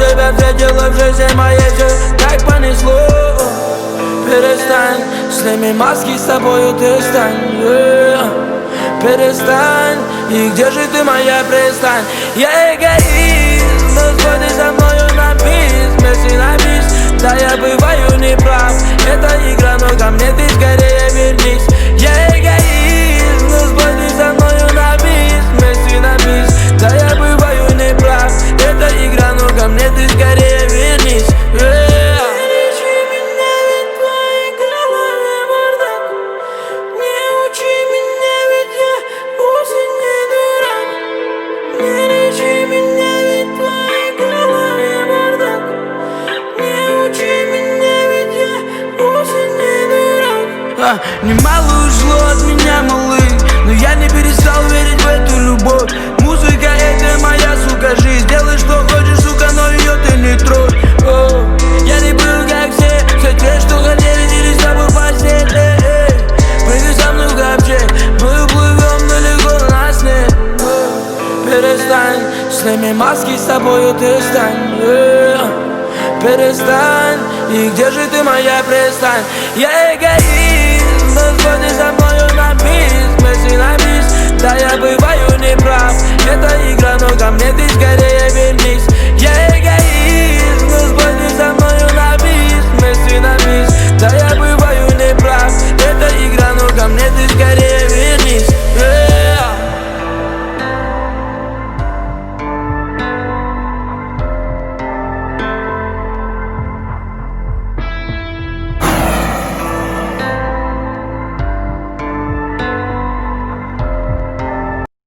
тебя встретила в жизни моей, все так понесло. Перестань, сними маски, с тобою ты стань, перестань, и где же ты, моя пристань? Я эгоист, но сходи со мною на бис, вместе на бис. Да, я бываю неправ, это игра, но ко мне ты скорее вернись. Я эгоист, но сходи со мною на бис, вместе на бис. Да, я бываю неправ, это игра, но ко мне ты скорее вернись. Немало ушло от меня, малыш, но я не перестал верить в эту любовь. Музыка — это моя, сука, жизнь. Делай, что хочешь, сука, но ее ты не трожь. Я не был, как все те, что хотели делить с тобой постель. Прыгай со мной в ковчег, мы уплывем далеко на снег. Перестань, сними маски, с тобою ты стань. Перестань, и где же ты, моя пристань? Я эгоист, но сходи со мною на бис, вместе на бис. Да, я бываю неправ, это игра, но